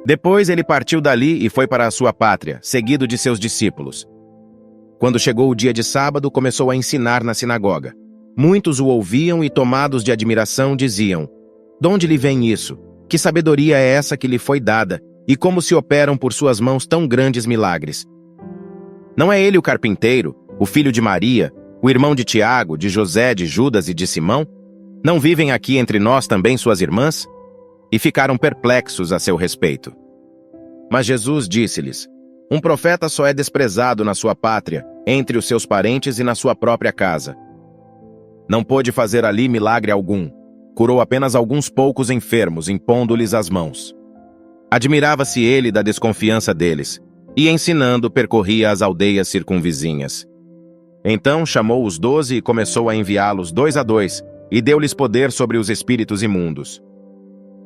Depois ele partiu dali e foi para a sua pátria, seguido de seus discípulos. Quando chegou o dia de sábado, começou a ensinar na sinagoga. Muitos o ouviam e, tomados de admiração, diziam: "De onde lhe vem isso? Que sabedoria é essa que lhe foi dada? E como se operam por suas mãos tão grandes milagres? Não é ele o carpinteiro, o filho de Maria, o irmão de Tiago, de José, de Judas e de Simão? Não vivem aqui entre nós também suas irmãs?" E ficaram perplexos a seu respeito. Mas Jesus disse-lhes: "Um profeta só é desprezado na sua pátria, entre os seus parentes e na sua própria casa." Não pôde fazer ali milagre algum. Curou apenas alguns poucos enfermos, impondo-lhes as mãos. Admirava-se ele da desconfiança deles, e ensinando percorria as aldeias circunvizinhas. Então chamou os 12 e começou a enviá-los 2 a 2, e deu-lhes poder sobre os espíritos imundos.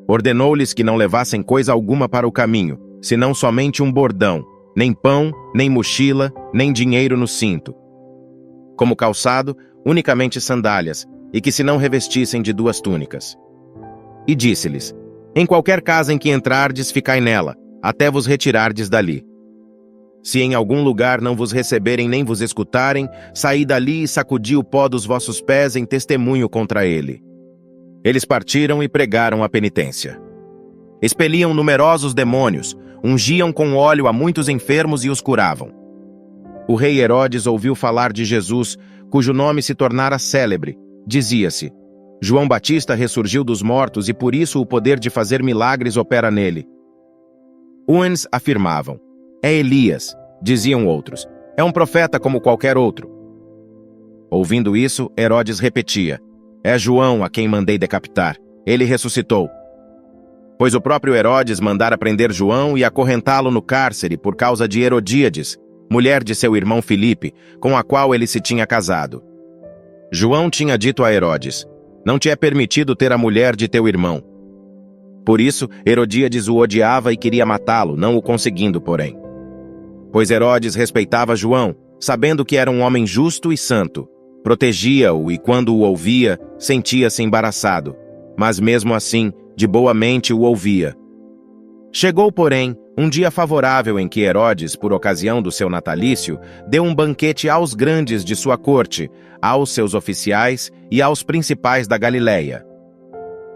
Ordenou-lhes que não levassem coisa alguma para o caminho, senão somente um bordão, nem pão, nem mochila, nem dinheiro no cinto. Como calçado, unicamente sandálias, e que se não revestissem de 2 túnicas. E disse-lhes: "Em qualquer casa em que entrardes, ficai nela, até vos retirardes dali. Se em algum lugar não vos receberem nem vos escutarem, saí dali e sacudi o pó dos vossos pés em testemunho contra ele." Eles partiram e pregaram a penitência. Expeliam numerosos demônios, ungiam com óleo a muitos enfermos e os curavam. O rei Herodes ouviu falar de Jesus, cujo nome se tornara célebre. Dizia-se: "João Batista ressurgiu dos mortos e por isso o poder de fazer milagres opera nele." Uns afirmavam: "É Elias." Diziam outros: "É um profeta como qualquer outro." Ouvindo isso, Herodes repetia: "É João a quem mandei decapitar. Ele ressuscitou." Pois o próprio Herodes mandara prender João e acorrentá-lo no cárcere por causa de Herodíades, mulher de seu irmão Filipe, com a qual ele se tinha casado. João tinha dito a Herodes: "Não te é permitido ter a mulher de teu irmão." Por isso, Herodíades o odiava e queria matá-lo, não o conseguindo, porém. Pois Herodes respeitava João, sabendo que era um homem justo e santo. Protegia-o e, quando o ouvia, sentia-se embaraçado. Mas mesmo assim, de boa mente o ouvia. Chegou, porém, um dia favorável em que Herodes, por ocasião do seu natalício, deu um banquete aos grandes de sua corte, aos seus oficiais e aos principais da Galileia.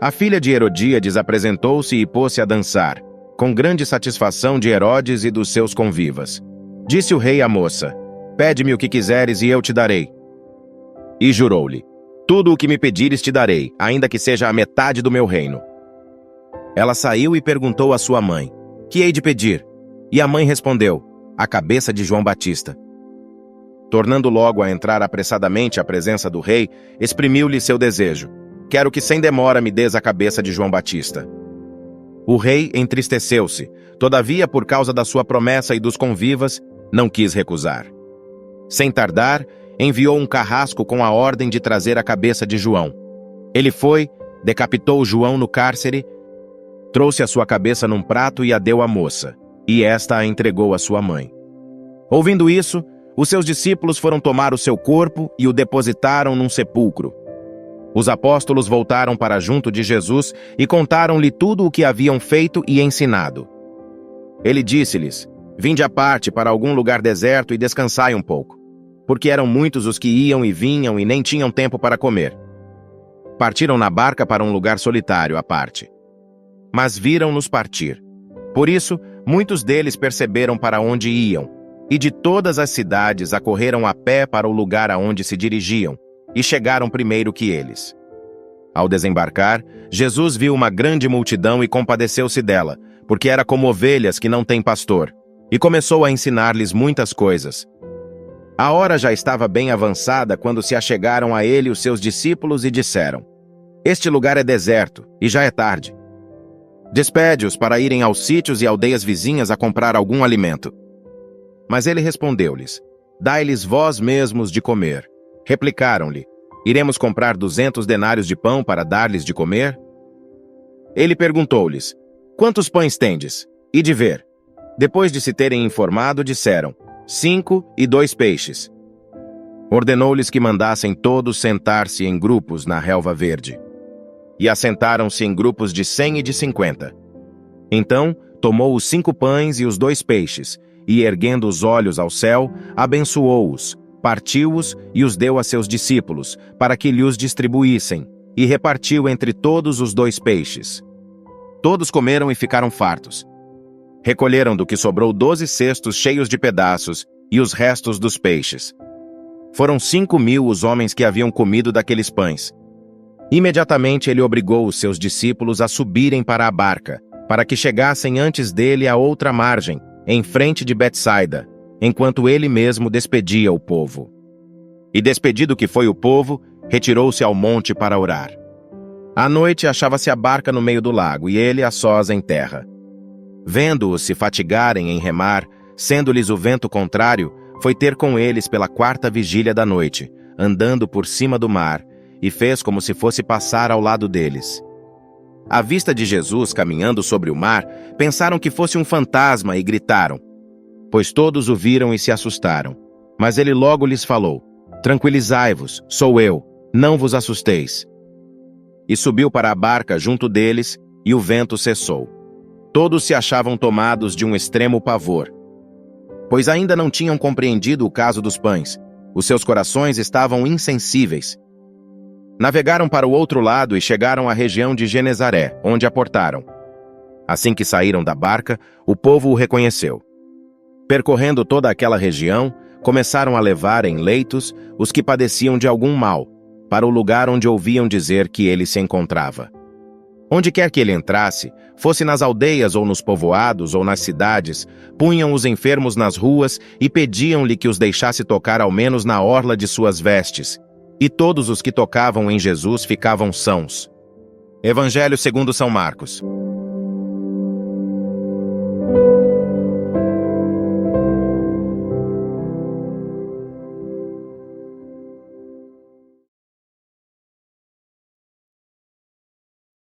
A filha de Herodíades apresentou-se e pôs-se a dançar, com grande satisfação de Herodes e dos seus convivas. Disse o rei à moça: "Pede-me o que quiseres e eu te darei." E jurou-lhe: "Tudo o que me pedires te darei, ainda que seja a metade do meu reino." Ela saiu e perguntou à sua mãe: "Que hei de pedir?" E a mãe respondeu: "A cabeça de João Batista." Tornando logo a entrar apressadamente à presença do rei, exprimiu-lhe seu desejo: "Quero que sem demora me des a cabeça de João Batista." O rei entristeceu-se, todavia, por causa da sua promessa e dos convivas, não quis recusar. Sem tardar, enviou um carrasco com a ordem de trazer a cabeça de João. Ele foi, decapitou João no cárcere, trouxe a sua cabeça num prato e a deu à moça, e esta a entregou à sua mãe. Ouvindo isso, os seus discípulos foram tomar o seu corpo e o depositaram num sepulcro. Os apóstolos voltaram para junto de Jesus e contaram-lhe tudo o que haviam feito e ensinado. Ele disse-lhes: "Vinde à parte para algum lugar deserto e descansai um pouco." Porque eram muitos os que iam e vinham e nem tinham tempo para comer. Partiram na barca para um lugar solitário à parte. Mas viram-nos partir. Por isso, muitos deles perceberam para onde iam, e de todas as cidades acorreram a pé para o lugar aonde se dirigiam, e chegaram primeiro que eles. Ao desembarcar, Jesus viu uma grande multidão e compadeceu-se dela, porque era como ovelhas que não têm pastor, e começou a ensinar-lhes muitas coisas. A hora já estava bem avançada quando se achegaram a ele os seus discípulos e disseram: "Este lugar é deserto, e já é tarde. Despede-os para irem aos sítios e aldeias vizinhas a comprar algum alimento." Mas ele respondeu-lhes: "Dai-lhes vós mesmos de comer." Replicaram-lhe: "Iremos comprar 200 denários de pão para dar-lhes de comer?" Ele perguntou-lhes: "Quantos pães tendes?" E de ver. Depois de se terem informado, disseram: 5 e 2 peixes. Ordenou-lhes que mandassem todos sentar-se em grupos na relva verde. E assentaram-se em grupos de 100 e de 50. Então, tomou os 5 pães e os 2 peixes, e, erguendo os olhos ao céu, abençoou-os, partiu-os e os deu a seus discípulos, para que lhes distribuíssem, e repartiu entre todos os 2 peixes. Todos comeram e ficaram fartos. Recolheram do que sobrou 12 cestos cheios de pedaços e os restos dos peixes. Foram 5.000 os homens que haviam comido daqueles pães. Imediatamente ele obrigou os seus discípulos a subirem para a barca, para que chegassem antes dele à outra margem, em frente de Betsaida, enquanto ele mesmo despedia o povo. E despedido que foi o povo, retirou-se ao monte para orar. À noite achava-se a barca no meio do lago, e ele a sós em terra. Vendo-os se fatigarem em remar, sendo-lhes o vento contrário, foi ter com eles pela 4ª vigília da noite, andando por cima do mar, e fez como se fosse passar ao lado deles. À vista de Jesus caminhando sobre o mar, pensaram que fosse um fantasma e gritaram, pois todos o viram e se assustaram. Mas ele logo lhes falou, tranquilizai-vos, sou eu, não vos assusteis. E subiu para a barca junto deles, e o vento cessou. Todos se achavam tomados de um extremo pavor, pois ainda não tinham compreendido o caso dos pães. Os seus corações estavam insensíveis. Navegaram para o outro lado e chegaram à região de Genezaré, onde aportaram. Assim que saíram da barca, o povo o reconheceu. Percorrendo toda aquela região, começaram a levar em leitos os que padeciam de algum mal, para o lugar onde ouviam dizer que ele se encontrava. Onde quer que ele entrasse, fosse nas aldeias ou nos povoados ou nas cidades, punham os enfermos nas ruas e pediam-lhe que os deixasse tocar ao menos na orla de suas vestes. E todos os que tocavam em Jesus ficavam sãos. Evangelho segundo São Marcos.